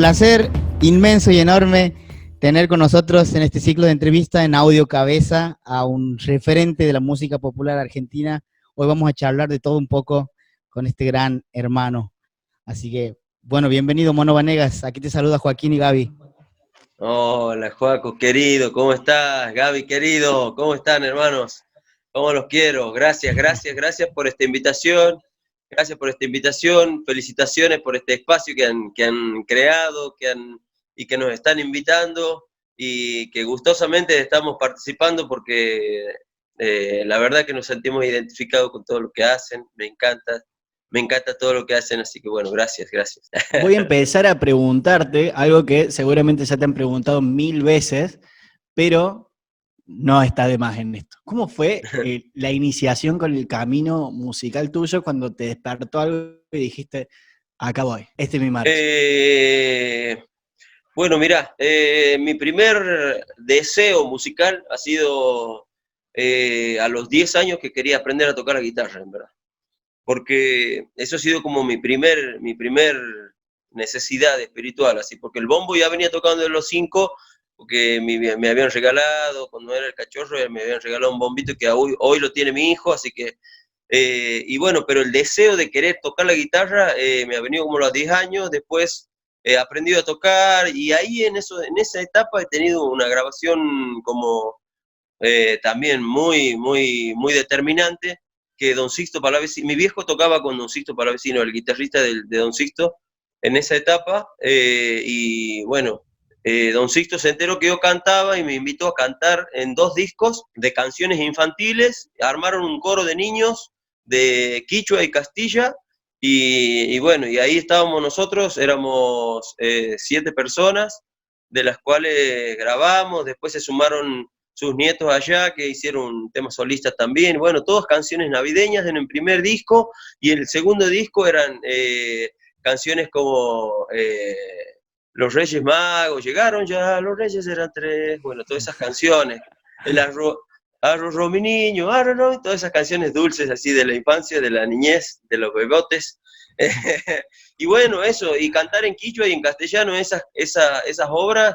placer inmenso y enorme tener con nosotros en este ciclo de entrevista en Audio Cabeza a un referente de la música popular argentina. Hoy vamos a charlar de todo un poco con este gran hermano. Así que, bueno, bienvenido Mono Vanegas. Aquí te saluda Joaquín y Gaby. Hola, Joaco, querido, ¿cómo estás? Gaby, querido, ¿cómo están, hermanos? ¿Cómo los quiero? Gracias por esta invitación. Gracias por esta invitación. Felicitaciones por este espacio que han creado, y que nos están invitando y que gustosamente estamos participando porque la verdad que nos sentimos identificados con todo lo que hacen. Me encanta todo lo que hacen, así que bueno, gracias. Voy a empezar a preguntarte algo que seguramente ya te han preguntado 1000 veces, pero no está de más en esto. ¿Cómo fue la iniciación con el camino musical tuyo cuando te despertó algo y dijiste, acá voy, este es mi marcha? Bueno, mirá, mi primer deseo musical ha sido a los 10 años que quería aprender a tocar la guitarra, en verdad. Porque eso ha sido como mi primer necesidad espiritual, así, porque el bombo ya venía tocando de los 5, porque me habían regalado, cuando era el cachorro, me habían regalado un bombito que hoy lo tiene mi hijo, así que, y bueno, pero el deseo de querer tocar la guitarra me ha venido como a los 10 años, después he aprendido a tocar, y ahí en esa etapa he tenido una grabación como también muy determinante, que Don Sixto Palavecino, mi viejo tocaba con Don Sixto Palavecino, el guitarrista de Don Sixto, en esa etapa, y bueno, Don Sixto se enteró que yo cantaba y me invitó a cantar en 2 discos de canciones infantiles, armaron un coro de niños de Quichua y Castilla, y bueno, y ahí estábamos nosotros, éramos 7 personas, de las cuales grabamos, después se sumaron sus nietos allá, que hicieron temas solistas también, bueno, todas canciones navideñas en el primer disco, y el segundo disco eran canciones como Los Reyes Magos, llegaron ya, los Reyes eran 3, bueno, todas esas canciones, el arroz mi niño, arroz, todas esas canciones dulces así de la infancia, de la niñez, de los bebotes, y bueno, eso, y cantar en quichua y en castellano esas obras,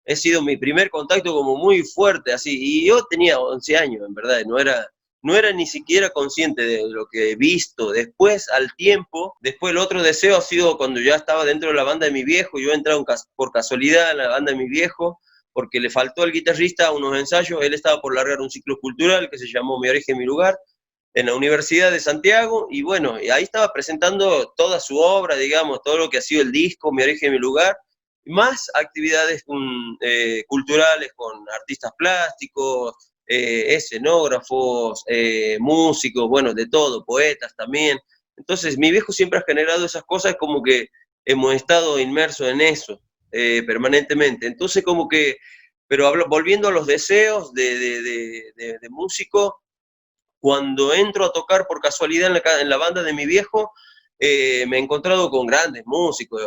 he sido mi primer contacto como muy fuerte, así, y yo tenía 11 años, en verdad, no era ni siquiera consciente de lo que he visto. Después, al tiempo, después el otro deseo ha sido cuando ya estaba dentro de la banda de mi viejo, yo he entrado por casualidad en la banda de mi viejo, porque le faltó al guitarrista unos ensayos, él estaba por largar un ciclo cultural que se llamó Mi Origen, Mi Lugar, en la Universidad de Santiago, y bueno, y ahí estaba presentando toda su obra, digamos, todo lo que ha sido el disco, Mi Origen, Mi Lugar, más actividades culturales con artistas plásticos, escenógrafos, músicos, bueno, de todo, poetas también. Entonces, mi viejo siempre ha generado esas cosas, como que hemos estado inmersos en eso permanentemente. Entonces, como que, pero volviendo a los deseos de músico, cuando entro a tocar por casualidad en la banda de mi viejo, me he encontrado con grandes músicos,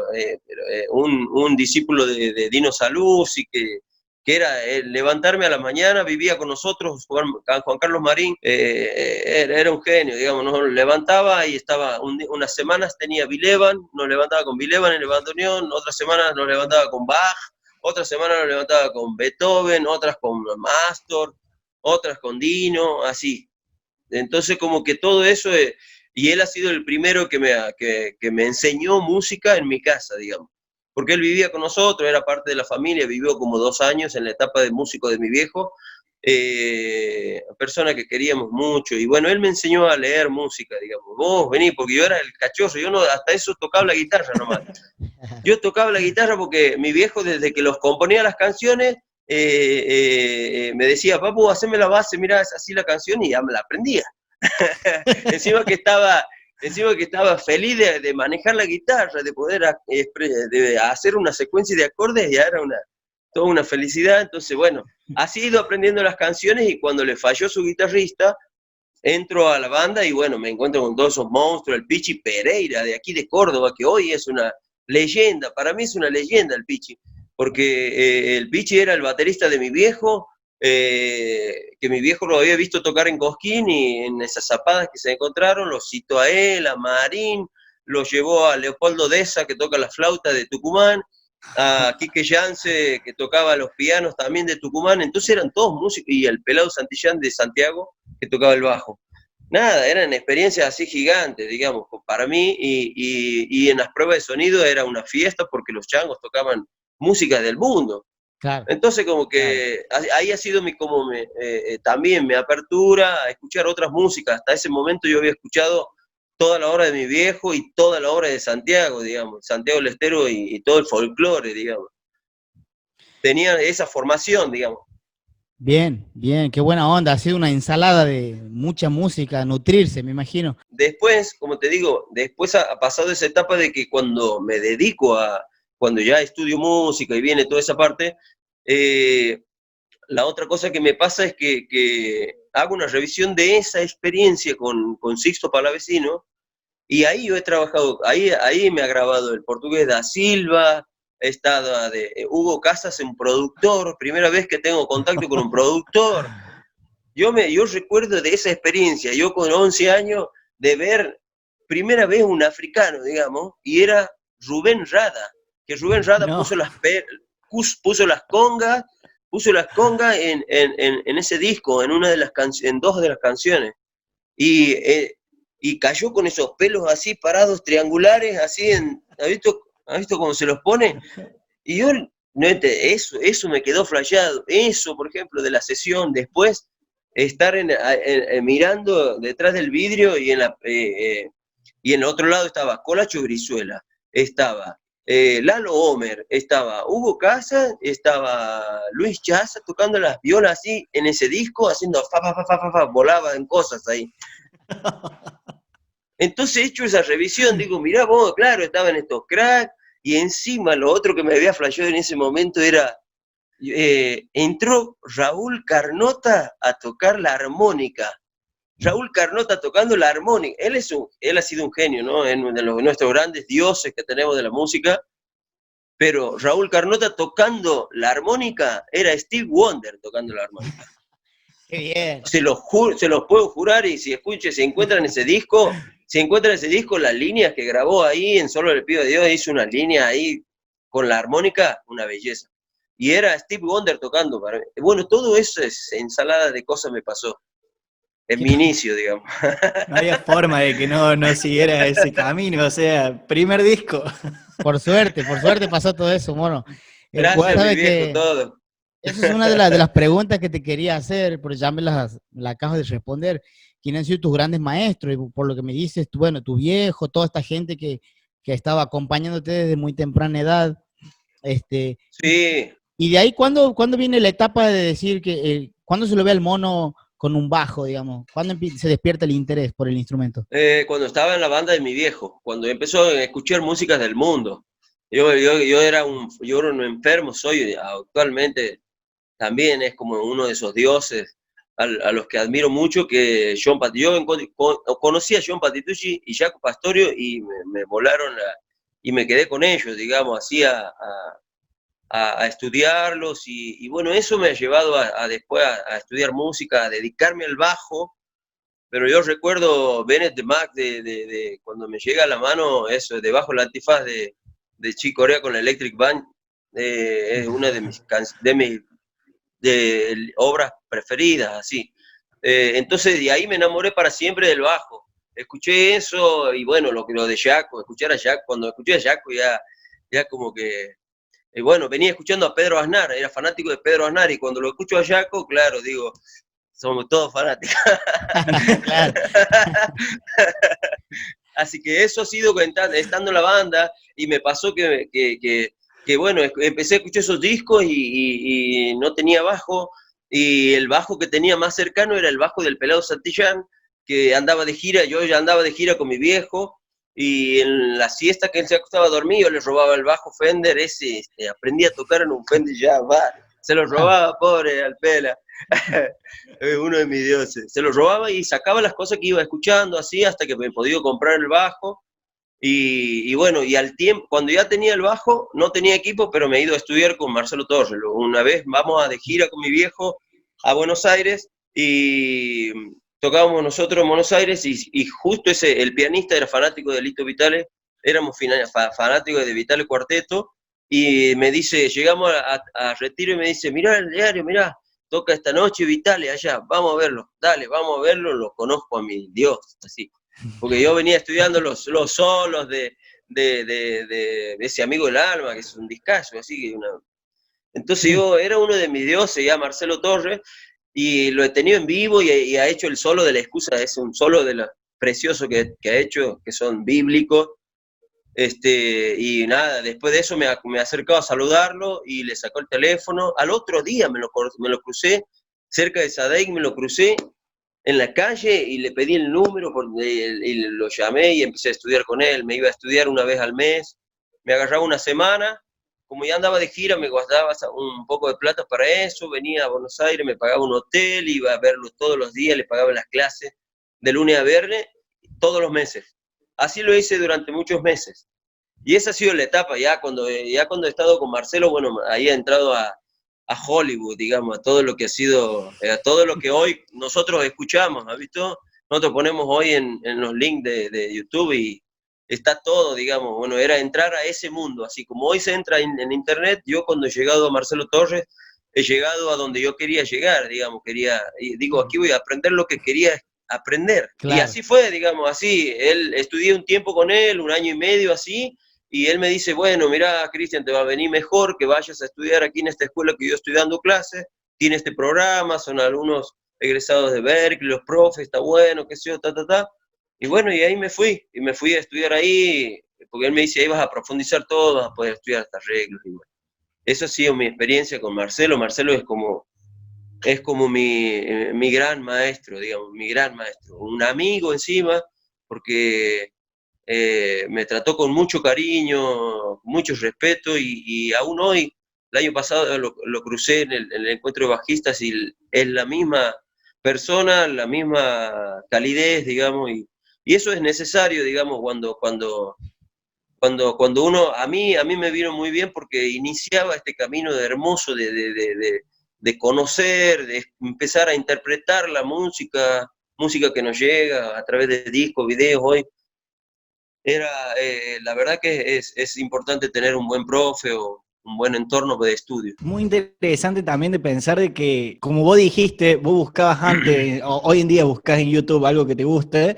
un discípulo de Dino Saluzzi, que era levantarme a la mañana, vivía con nosotros, Juan Carlos Marín, era un genio, digamos, nos levantaba y estaba, unas semanas tenía Bill Evans, nos levantaba con Bill Evans en el bandoneón, otras semanas nos levantaba con Bach, otras semanas nos levantaba con Beethoven, otras con Astor, otras con Dino, así. Entonces como que todo eso, y él ha sido el primero que me enseñó música en mi casa, digamos, porque él vivía con nosotros, era parte de la familia, vivió como 2 años en la etapa de músico de mi viejo, persona que queríamos mucho, y bueno, él me enseñó a leer música, digamos, vos vení, porque yo era el cachorro, yo no, hasta eso tocaba la guitarra nomás, yo tocaba la guitarra porque mi viejo desde que los componía las canciones, me decía, papu, haceme la base, mira, es así la canción, y ya me la aprendía. encima que estaba feliz de manejar la guitarra, de poder de hacer una secuencia de acordes, ya era toda una felicidad. Entonces, bueno, así he ido aprendiendo las canciones, y cuando le falló su guitarrista, entro a la banda y bueno, me encuentro con todos esos monstruos, el Pichi Pereira de aquí de Córdoba, que hoy es una leyenda, para mí es una leyenda el Pichi, porque el Pichi era el baterista de mi viejo, que mi viejo lo había visto tocar en Cosquín, y en esas zapadas que se encontraron, lo citó a él, a Marín, lo llevó a Leopoldo Deza, que toca la flauta de Tucumán, a Quique Yance, que tocaba los pianos también de Tucumán, entonces eran todos músicos, y el Pelado Santillán de Santiago, que tocaba el bajo. Nada, eran experiencias así gigantes, digamos, para mí, y en las pruebas de sonido era una fiesta porque los changos tocaban música del mundo. Claro, Entonces como que ahí ha sido también mi apertura a escuchar otras músicas. Hasta ese momento yo había escuchado toda la obra de mi viejo y toda la obra de Santiago, digamos, Santiago del Estero y todo el folclore, digamos. Tenía esa formación, digamos. bien, bien, qué buena onda. Ha sido una ensalada de mucha música, nutrirse, me imagino. Después, como te digo, después ha pasado esa etapa de que cuando ya estudio música y viene toda esa parte, la otra cosa que me pasa es que hago una revisión de esa experiencia con Sixto Palavecino, y ahí yo he trabajado, ahí me ha grabado el portugués da Silva, he estado de Hugo Casas, un productor, primera vez que tengo contacto con un productor. Yo recuerdo de esa experiencia, yo con 11 años, de ver primera vez un africano, digamos, y era Rubén Rada, que Rubén Rada No, puso las congas en ese disco, en dos de las canciones, y, y cayó con esos pelos así parados, triangulares, así, ¿has visto cómo se los pone? Y yo, no, eso me quedó flasheado. Eso, por ejemplo, de la sesión, después estar mirando detrás del vidrio y en el otro lado estaba Colacho Brizuela, estaba Lalo Homer, estaba Hugo Casas, estaba Luis Chaza tocando las violas así en ese disco, haciendo fa, volaban cosas ahí. Entonces he hecho esa revisión, digo, mirá vos, claro, estaban estos cracks, y encima lo otro que me había flasheado en ese momento era, entró Raúl Carnota a tocar la armónica. Raúl Carnota tocando la armónica. Él ha sido un genio, ¿no? Es uno de nuestros grandes dioses que tenemos de la música, pero Raúl Carnota tocando la armónica era Steve Wonder tocando la armónica. qué bien. Se los puedo jurar, y si encuentran ese disco, las líneas que grabó ahí en Solo le pido a Dios, hizo una línea ahí con la armónica, una belleza. Y era Steve Wonder tocando para mí. Bueno, todo eso es ensalada de cosas me pasó. En mi inicio, digamos. No había forma de que no siguiera ese camino, o sea, primer disco. Por suerte pasó todo eso, mono. Gracias, mi Sabe viejo, que todo. esa es una de las preguntas que te quería hacer, pero ya la acabas de responder. ¿Quiénes han sido tus grandes maestros? Y por lo que me dices, bueno, tu viejo, toda esta gente que estaba acompañándote desde muy temprana edad. Este, Sí. y de ahí, ¿cuándo viene la etapa de decir cuándo se lo ve al mono con un bajo, digamos? ¿Cuándo se despierta el interés por el instrumento? Cuando estaba en la banda de mi viejo, cuando empezó a escuchar músicas del mundo. Yo era un enfermo, soy actualmente también, es como uno de esos dioses a los que admiro mucho, que John Patitucci. Yo conocí a John Patitucci y Jaco Pastorio, y me volaron y me quedé con ellos, digamos, así a estudiarlos, y bueno, eso me ha llevado después a estudiar música, a dedicarme al bajo. Pero yo recuerdo Bennett the Mac de cuando me llega a la mano eso, debajo del antifaz de Chick Corea con la Electric Band, es una de obras preferidas, así. Entonces de ahí me enamoré para siempre del bajo. Escuché eso, y bueno, lo de Jaco, escuchar a Jaco, cuando escuché a Jaco ya como que, bueno, venía escuchando a Pedro Aznar, era fanático de Pedro Aznar, y cuando lo escucho a Jaco, claro, digo, somos todos fanáticos. Claro. Así que eso ha sido estando en la banda, y me pasó que bueno, empecé a escuchar esos discos y no tenía bajo, y el bajo que tenía más cercano era el bajo del Pelado Santillán, que andaba de gira. Yo ya andaba de gira con mi viejo, y en la siesta que él se acostaba a dormir, yo le robaba el bajo Fender ese, aprendí a tocar en un Fender ya, se lo robaba, pobre Alpela. Uno de mis dioses. Se lo robaba y sacaba las cosas que iba escuchando, así, hasta que me podía comprar el bajo. Y bueno, y al tiempo, cuando ya tenía el bajo, no tenía equipo, pero me he ido a estudiar con Marcelo Torres. Una vez vamos de gira con mi viejo a Buenos Aires, y tocábamos nosotros en Buenos Aires, y justo el pianista era fanático de Lito Vitale, éramos fanáticos de Vitale Cuarteto, y me dice, llegamos a Retiro y me dice, mirá el diario, mirá, toca esta noche Vitale allá, vamos a verlo, dale, vamos a verlo, lo conozco a mi Dios, así. Porque yo venía estudiando los solos de ese amigo del alma, que es un discazo, así que entonces yo era uno de mis dioses, ya Marcelo Torres, y lo he tenido en vivo y ha hecho el solo de la excusa, es un solo de los preciosos que ha hecho, que son bíblicos. Y nada, después de eso me he acercado a saludarlo y le sacó el teléfono. Al otro día me lo crucé, cerca de Sadaic me lo crucé en la calle y le pedí el número y lo llamé y empecé a estudiar con él. Me iba a estudiar una vez al mes, me agarraba una semana, como ya andaba de gira me guardaba un poco de plata para eso, venía a Buenos Aires, me pagaba un hotel, iba a verlo todos los días, le pagaba las clases de lunes a viernes, todos los meses. Así lo hice durante muchos meses. Y esa ha sido la etapa, ya cuando he estado con Marcelo, bueno, ahí he entrado a Hollywood, digamos, a todo lo que ha sido, a todo lo que hoy nosotros escuchamos, ¿has visto? Nosotros ponemos hoy en los links de YouTube y está todo, digamos, bueno, era entrar a ese mundo, así como hoy se entra en Internet, yo cuando he llegado a Marcelo Torres, he llegado a donde yo quería llegar, digamos, y digo, aquí voy a aprender lo que quería aprender. Claro. Y así fue, digamos, así, estudié un tiempo con él, un año y medio así, y él me dice, bueno, mira, Cristian, te va a venir mejor que vayas a estudiar aquí en esta escuela que yo estoy dando clases, tiene este programa, son alumnos egresados de Berkeley, los profes, está bueno, qué sé yo, ta. Y bueno, y ahí me fui a estudiar ahí, porque él me dice, ahí vas a profundizar todo, vas a poder estudiar hasta arreglos. Y bueno, eso ha sido mi experiencia con Marcelo. Marcelo es como mi gran maestro, digamos, mi gran maestro. Un amigo encima, porque me trató con mucho cariño, mucho respeto y aún hoy, el año pasado lo crucé en el encuentro de bajistas y es la misma persona, la misma calidez, digamos, y eso es necesario, digamos, cuando uno, a mí me vino muy bien porque iniciaba este camino de hermoso de conocer, de empezar a interpretar la música que nos llega a través de discos, videos hoy. La verdad que es importante tener un buen profe o un buen entorno de estudio. Muy interesante también de pensar de que, como vos dijiste, vos buscabas antes, o hoy en día buscás en YouTube algo que te guste,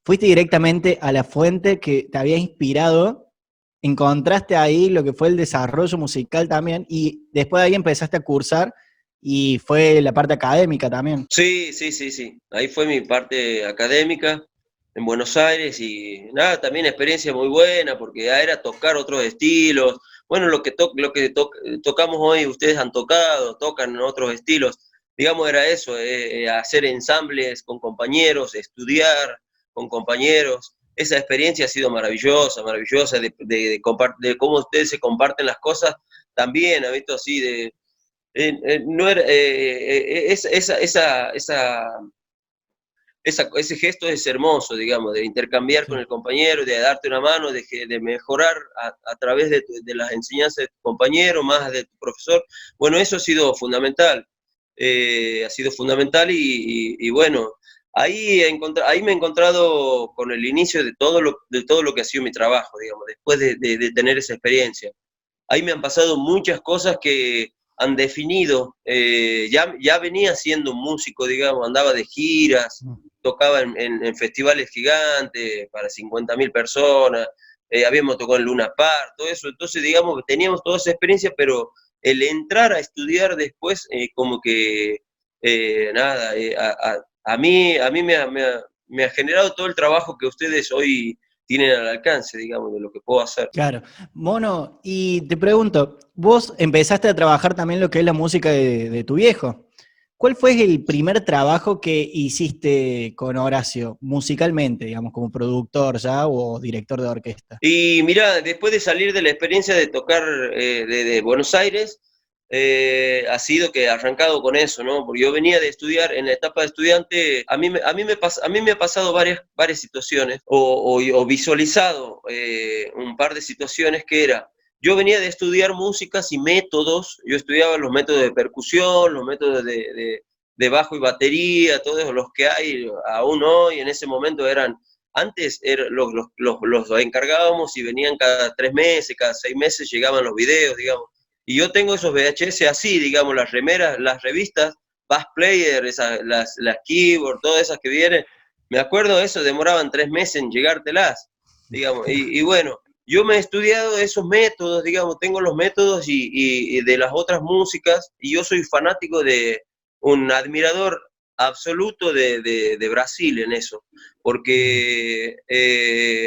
fuiste directamente a la fuente que te había inspirado, encontraste ahí lo que fue el desarrollo musical también, y después de ahí empezaste a cursar, y fue la parte académica también. Sí. Ahí fue mi parte académica en Buenos Aires y nada, también experiencia muy buena porque ya era tocar otros estilos. Bueno, lo que tocamos hoy, ustedes tocan otros estilos. Digamos, era eso, hacer ensambles con compañeros, estudiar con compañeros. Esa experiencia ha sido maravillosa de cómo ustedes se comparten las cosas. También, ha visto así no era, ese gesto es hermoso, digamos, de intercambiar con el compañero, de darte una mano, de mejorar a través de las enseñanzas de tu compañero, más de tu profesor. Bueno, eso ha sido fundamental, y bueno, ahí me he encontrado con el inicio de todo lo que ha sido mi trabajo, digamos, después de tener esa experiencia. Ahí me han pasado muchas cosas que han definido, ya venía siendo músico, digamos, andaba de giras, tocaba en festivales gigantes para 50.000 personas, habíamos tocado en Luna Park, todo eso, entonces digamos, teníamos toda esa experiencia, pero el entrar a estudiar después, como que, nada, a mí me ha generado todo el trabajo que ustedes hoy tienen al alcance, digamos, de lo que puedo hacer. Claro. Mono, y te pregunto, vos empezaste a trabajar también lo que es la música de tu viejo. ¿Cuál fue el primer trabajo que hiciste con Horacio, musicalmente, digamos, como productor ya o director de orquesta? Y mira, después de salir de la experiencia de tocar de Buenos Aires, ha sido que he arrancado con eso, ¿no? Porque yo venía de estudiar, en la etapa de estudiante, a mí me ha pasado varias situaciones, o visualizado un par de situaciones que era, yo venía de estudiar músicas y métodos, yo estudiaba los métodos de percusión, los métodos de bajo y batería, todos los que hay aún hoy, en ese momento eran Antes los encargábamos y venían cada 3 meses, cada 6 meses llegaban los videos, digamos. Y yo tengo esos VHS así, digamos, las remeras, las revistas, Bass Player, las Keyboard, todas esas que vienen. Me acuerdo de eso, demoraban 3 meses en llegártelas, digamos. Y bueno, yo me he estudiado esos métodos, digamos, tengo los métodos y de las otras músicas, y yo soy fanático un admirador absoluto de Brasil en eso, porque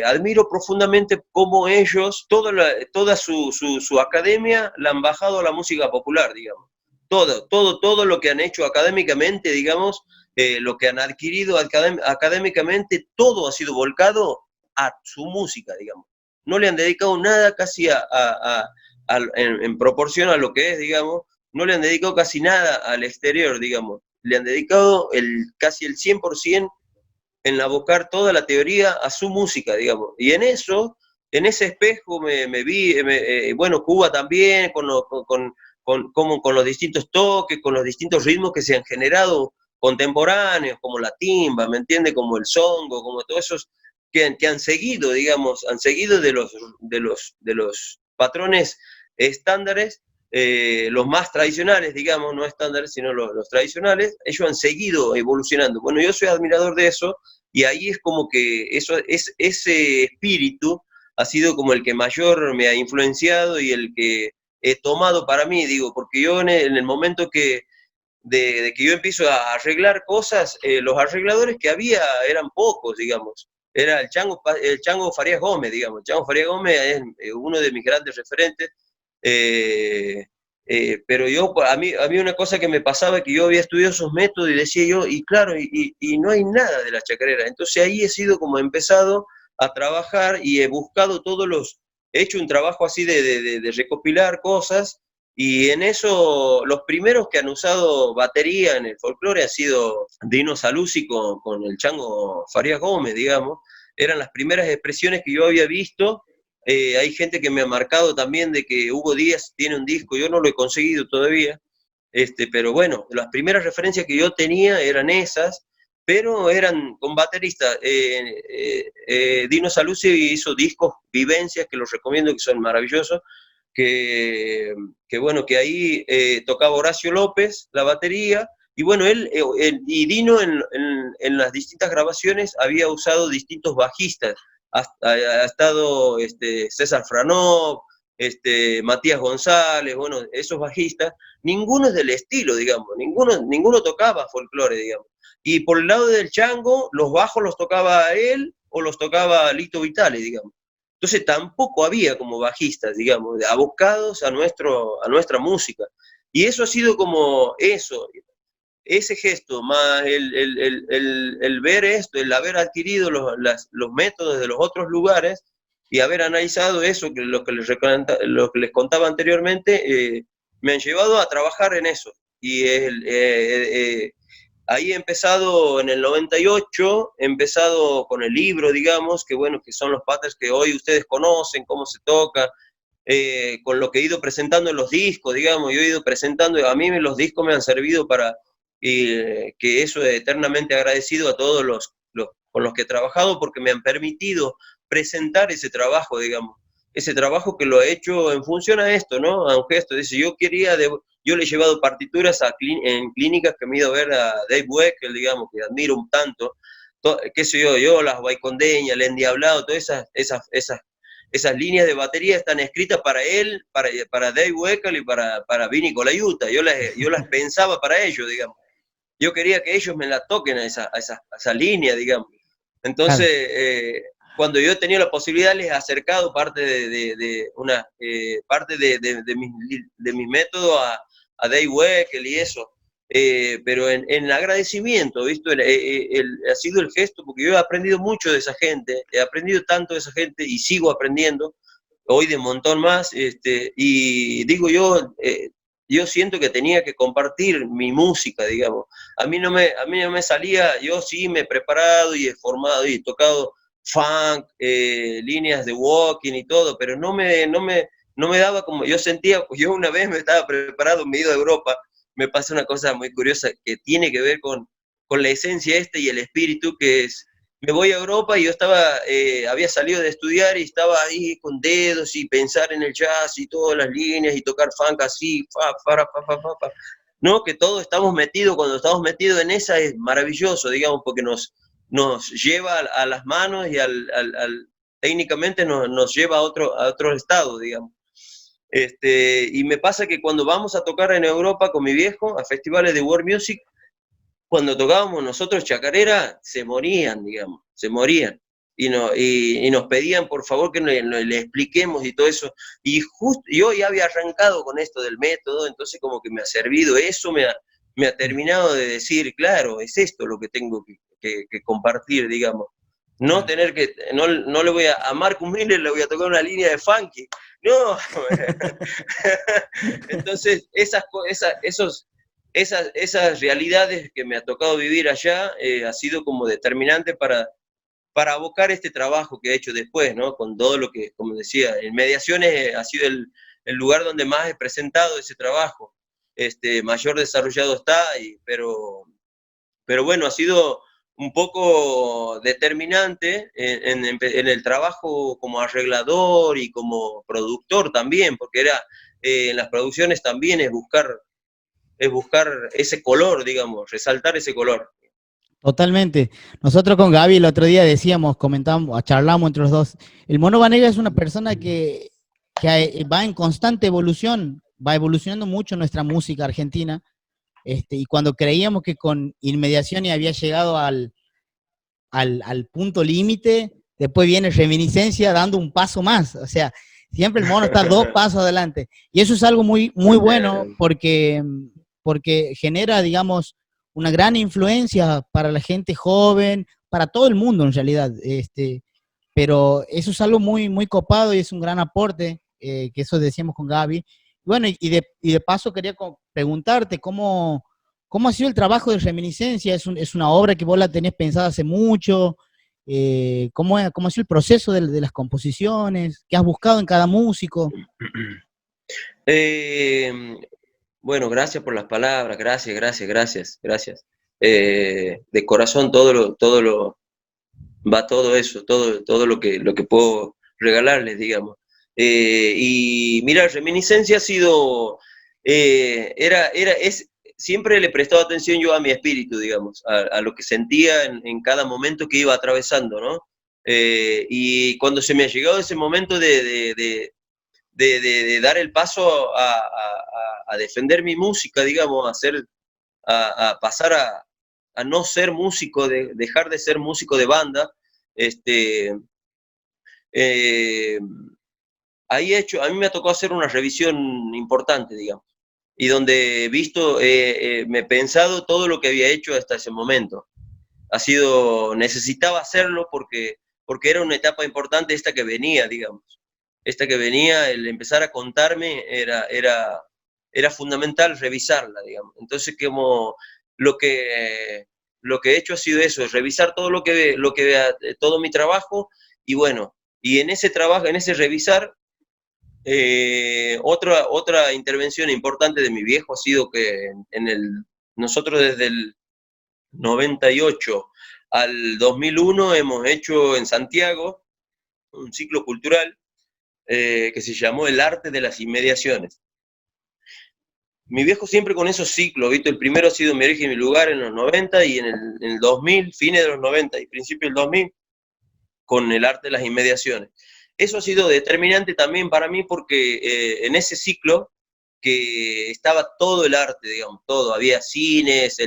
admiro profundamente cómo ellos, toda su academia la han bajado a la música popular, digamos. Todo lo que han hecho académicamente, digamos, lo que han adquirido académicamente, todo ha sido volcado a su música, digamos. No le han dedicado nada casi en proporción a lo que es, digamos, no le han dedicado casi nada al exterior, digamos. Le han dedicado casi el 100% en abocar toda la teoría a su música, digamos. Y en ese espejo me vi, bueno, Cuba también, con los distintos toques, con los distintos ritmos que se han generado contemporáneos, como la timba, ¿me entiende? Como el songo, como todos esos que han seguido, digamos, han seguido de los patrones estándares, los más tradicionales, digamos, no estándares, sino los tradicionales, ellos han seguido evolucionando. Bueno, yo soy admirador de eso, y ahí es como que ese espíritu ha sido como el que mayor me ha influenciado y el que he tomado para mí, digo, porque yo en el momento de que yo empiezo a arreglar cosas, los arregladores que había eran pocos, digamos. Era el Chango Farías Gómez, digamos. El Chango Farías Gómez es uno de mis grandes referentes. Pero a mí una cosa que me pasaba es que yo había estudiado esos métodos y decía yo, y claro, y no hay nada de la chacarera. Entonces ahí he sido como empezado a trabajar y he buscado he hecho un trabajo así de recopilar cosas, y en eso los primeros que han usado batería en el folclore han sido Dino Saluzzi con el Chango Farías Gómez, digamos. Eran las primeras expresiones que yo había visto. Hay gente que me ha marcado también de que Hugo Díaz tiene un disco, yo no lo he conseguido todavía, pero bueno, las primeras referencias que yo tenía eran esas, pero eran con bateristas. Dino Saluzzi hizo discos, vivencias, que los recomiendo, que son maravillosos, bueno, que ahí tocaba Horacio López la batería, y bueno, y Dino en las distintas grabaciones había usado distintos bajistas. Ha estado César Franov, Matías González, bueno, esos bajistas, ninguno es del estilo, digamos, ninguno tocaba folclore, digamos. Y por el lado del Chango, los bajos los tocaba él o los tocaba Lito Vitale, digamos. Entonces tampoco había como bajistas, digamos, abocados a nuestra música. Y eso ha sido como eso, ese gesto, más el ver esto, el haber adquirido los métodos de los otros lugares y haber analizado eso, lo que les contaba anteriormente, me han llevado a trabajar en eso. Y ahí he empezado en el 98, he empezado con el libro, digamos, que bueno, que son los patterns que hoy ustedes conocen, cómo se toca, con lo que he ido presentando en los discos, digamos. Yo he ido presentando, a mí los discos me han servido que eso es eternamente agradecido a todos con los que he trabajado, porque me han permitido presentar ese trabajo, digamos. Ese trabajo que lo he hecho en función a esto, ¿no? A un gesto. Dice, yo le he llevado partituras en clínicas que me he ido a ver a Dave Weckl, digamos, que admiro un tanto, qué sé yo, las Baicondeñas, el Endiablado, todas esas líneas de batería están escritas para él, para Dave Weckl y para Vinny Colaiuta. Yo las pensaba para ellos, digamos. Yo quería que ellos me la toquen a esa línea, digamos. Entonces, claro, cuando yo tenía la posibilidad, les he acercado parte de mis métodos a Dave Weckl y eso. Pero en agradecimiento, ¿viste? Ha sido el gesto, porque yo he aprendido mucho de esa gente, he aprendido tanto de esa gente y sigo aprendiendo, hoy de un montón más, y digo yo siento que tenía que compartir mi música, digamos. A mí no me salía, yo sí me he preparado y he formado y he tocado funk, líneas de walking y todo, pero no me daba como, yo sentía, yo una vez me estaba preparado, me he ido a Europa, me pasa una cosa muy curiosa que tiene que ver con la esencia y el espíritu, que es me voy a Europa y yo había salido de estudiar y estaba ahí con dedos y pensar en el jazz y todas las líneas y tocar funk así, fa. No, que todos estamos metidos, cuando estamos metidos en esa es maravilloso, digamos, porque nos lleva a las manos y técnicamente nos lleva a otro estado, digamos. Y me pasa que cuando vamos a tocar en Europa con mi viejo, a festivales de world music, cuando tocábamos nosotros chacarera, se morían, digamos, se morían. Y nos pedían por favor que le expliquemos y todo eso. Y justo yo ya había arrancado con esto del método, entonces como que me ha servido eso, me ha terminado de decir, claro, es esto lo que tengo que compartir, digamos. No tener que, no le voy a Marcus Miller, le voy a tocar una línea de funky. No. Entonces, esas realidades que me ha tocado vivir allá ha sido como determinante para abocar este trabajo que he hecho después, ¿no? Con todo lo que, como decía, en Mediaciones ha sido el lugar donde más he presentado ese trabajo. Mayor desarrollado está, pero bueno, ha sido un poco determinante en el trabajo como arreglador y como productor también, porque en las producciones también es buscar ese color, digamos, resaltar ese color. Totalmente. Nosotros con Gaby el otro día decíamos, comentamos, charlamos entre los dos. El Mono Banega es una persona que va en constante evolución, va evolucionando mucho nuestra música argentina. Y cuando creíamos que con Inmediaciones había llegado al punto límite, después viene Reminiscencia dando un paso más. O sea, siempre el Mono está 2 pasos adelante. Y eso es algo muy, muy bueno porque genera, digamos, una gran influencia para la gente joven, para todo el mundo en realidad. Pero eso es algo muy, muy copado y es un gran aporte, que eso decíamos con Gaby. Bueno, y de paso quería preguntarte cómo ha sido el trabajo de Reminiscencia. Es una obra que vos la tenés pensada hace mucho. ¿Cómo ha sido el proceso de las composiciones? ¿Qué has buscado en cada músico? Bueno, gracias por las palabras, gracias. De corazón va todo eso, todo lo que puedo regalarles, digamos. Y mira, Reminiscencia ha sido, siempre le he prestado atención yo a mi espíritu, digamos, a lo que sentía en cada momento que iba atravesando, ¿no? Y cuando se me ha llegado ese momento de dar el paso a defender mi música, digamos, a pasar a no ser músico, dejar de ser músico de banda, este, eh, a mí me ha tocado hacer una revisión importante, digamos, y donde he visto, me he pensado todo lo que había hecho hasta ese momento. Necesitaba hacerlo porque era una etapa importante esta que venía, digamos. Esta que venía, el empezar a contarme, era fundamental revisarla, digamos. Entonces, como lo que, lo que he hecho ha sido eso, revisar todo mi trabajo, y bueno, y en ese trabajo, en ese revisar, otra intervención importante de mi viejo ha sido que nosotros desde el 98 al 2001 hemos hecho en Santiago un ciclo cultural que se llamó El arte de las inmediaciones. Mi viejo siempre con esos ciclos, ¿viste? El primero ha sido Mi origen y mi lugar en los 90 y en el 2000, fines de los 90 y principios del 2000, con El arte de las inmediaciones. Eso ha sido determinante también para mí porque en ese ciclo que estaba todo el arte, digamos, todo, había cines,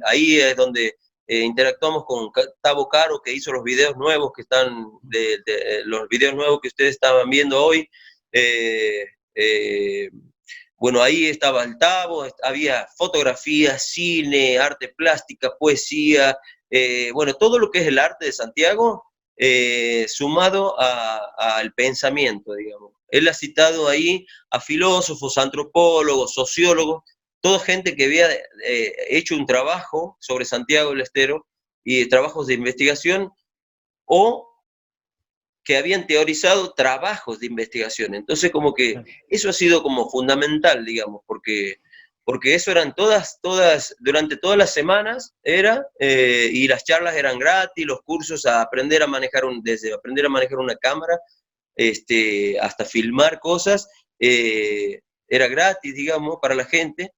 ahí es donde interactuamos con Tavo Caro, que hizo los videos nuevos que están, los videos nuevos que ustedes estaban viendo hoy. Eh, eh, bueno, ahí estaba el Tavo, había fotografía, cine, arte plástica, poesía, bueno, todo lo que es el arte de Santiago, sumado al pensamiento, digamos. Él ha citado ahí a filósofos, antropólogos, sociólogos, toda gente que había hecho un trabajo sobre Santiago del Estero y trabajos de investigación o que habían teorizado trabajos de investigación. Entonces, como que eso ha sido como fundamental, digamos, porque porque eso eran durante todas las semanas y las charlas eran gratis, los cursos a aprender a manejar, desde aprender a manejar una cámara, hasta filmar cosas, era gratis, digamos, para la gente,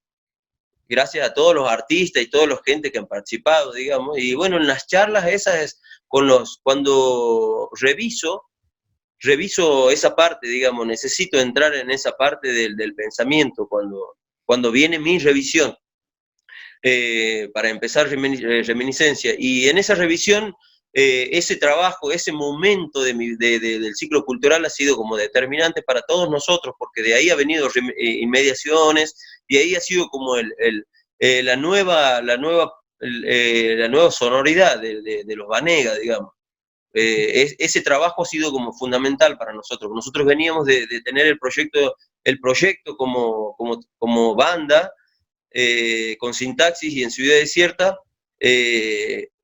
gracias a todos los artistas y toda la gente que han participado, digamos, y bueno, en las charlas esas, cuando reviso esa parte, digamos, necesito entrar en esa parte del pensamiento, cuando viene mi revisión, para empezar reminiscencia, y en esa revisión, ese trabajo, ese momento del ciclo cultural ha sido como determinante para todos nosotros, porque de ahí ha venido inmediaciones, y ahí ha sido como la nueva sonoridad de los Vanegas, digamos. Ese trabajo ha sido como fundamental para nosotros. Nosotros veníamos de tener el proyecto como banda, con Sintaxis y en Ciudad Desierta,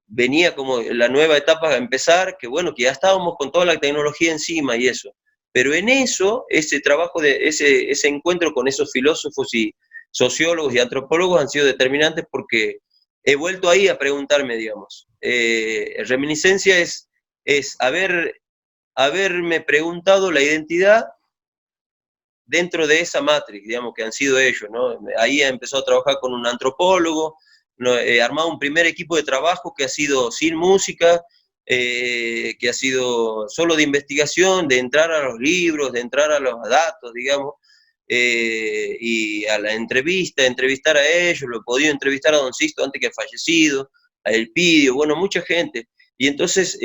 venía como la nueva etapa a empezar, que bueno, que ya estábamos con toda la tecnología encima y eso. Pero en eso, ese trabajo, ese encuentro con esos filósofos y sociólogos y antropólogos han sido determinantes, porque he vuelto ahí a preguntarme, digamos. Reminiscencia es haberme preguntado la identidad dentro de esa matrix, digamos, que han sido ellos, ¿no? Ahí he empezado a trabajar con un antropólogo, he armado un primer equipo de trabajo que ha sido sin música, que ha sido solo de investigación, de entrar a los libros, de entrar a los datos, digamos, y a la entrevistar a ellos. Lo he podido entrevistar a Don Sixto antes que ha fallecido, a Elpidio, bueno, mucha gente. Y entonces,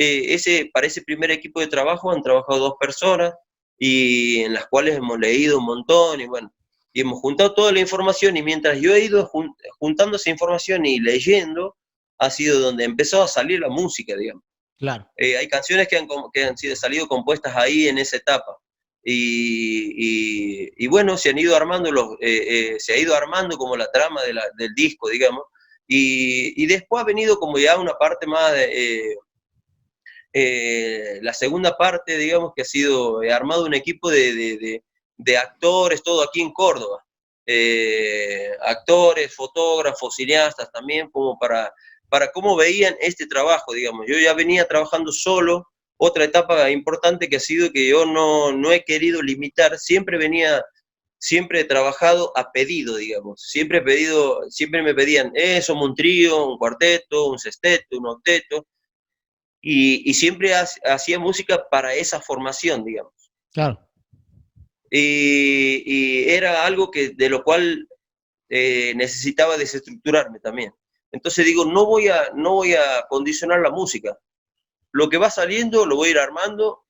para ese primer equipo de trabajo han trabajado 2 personas, y en las cuales hemos leído un montón, y bueno, y hemos juntado toda la información, y mientras yo he ido juntando esa información y leyendo, ha sido donde empezó a salir la música, digamos. Claro. Hay canciones que han salido compuestas ahí en esa etapa, y bueno, se ha ido armando como la trama del disco, digamos, y después ha venido como ya una parte más la segunda parte, digamos, que ha sido armado un equipo de actores, todo aquí en Córdoba. Actores, fotógrafos, cineastas también, como para cómo veían este trabajo, digamos. Yo ya venía trabajando solo, otra etapa importante que ha sido que yo no he querido limitar, siempre he trabajado a pedido, digamos. Siempre me pedían, somos un trío, un cuarteto, un sexteto, un octeto, y siempre hacía música para esa formación, digamos. Claro. Y era algo de lo cual necesitaba desestructurarme también. Entonces digo, no voy a condicionar la música. Lo que va saliendo lo voy a ir armando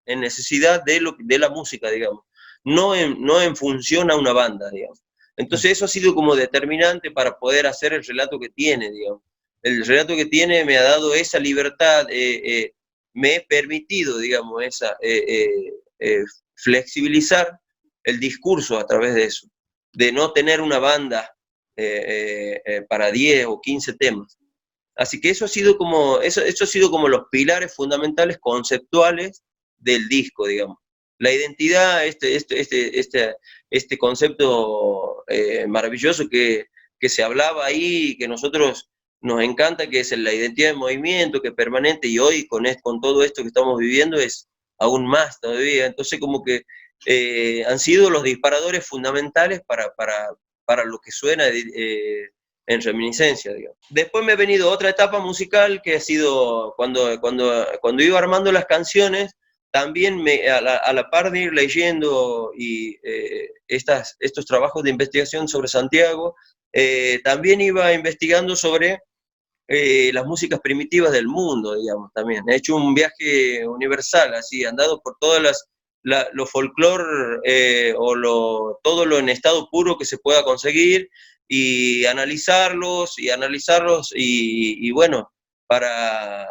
en necesidad de la música, digamos. No en función a una banda, digamos. Entonces eso ha sido como determinante para poder hacer el relato que tiene, digamos. El relato que tiene me ha dado esa libertad, me he permitido, digamos, flexibilizar el discurso a través de eso, de no tener una banda para 10 o 15 temas. Así que eso ha sido como los pilares fundamentales conceptuales del disco, digamos. La identidad, este concepto maravilloso que se hablaba ahí, que nosotros nos encanta, que es la identidad de movimiento, que es permanente, y hoy con todo esto que estamos viviendo es aún más todavía. Entonces como que han sido los disparadores fundamentales para lo que suena en reminiscencia, digamos. Después me ha venido otra etapa musical que ha sido cuando iba armando las canciones, también a la par de ir leyendo y estos trabajos de investigación sobre Santiago, también iba investigando sobre las músicas primitivas del mundo, digamos, también. He hecho un viaje universal, así, andado por todas los folclore todo lo en estado puro que se pueda conseguir, y analizarlos, y bueno, para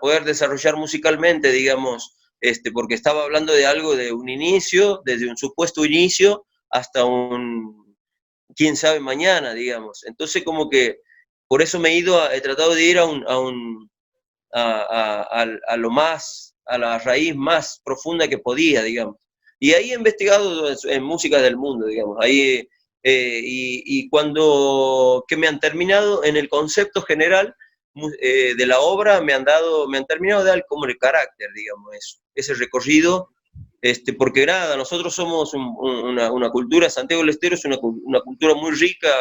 poder desarrollar musicalmente, digamos, porque estaba hablando de algo de un inicio, desde un supuesto inicio hasta quién sabe mañana, digamos. Entonces como que por eso he tratado de ir a la raíz más profunda que podía, digamos. Y ahí he investigado en música del mundo, digamos. Ahí y cuando que me han terminado en el concepto general de la obra, me han terminado de dar como el carácter, digamos, ese recorrido, porque nada, nosotros somos una cultura, Santiago del Estero es una cultura muy rica,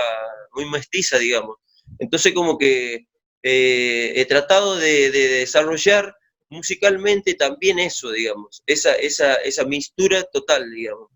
muy mestiza, digamos. Entonces como que he tratado de desarrollar musicalmente también eso, digamos, esa mistura total, digamos.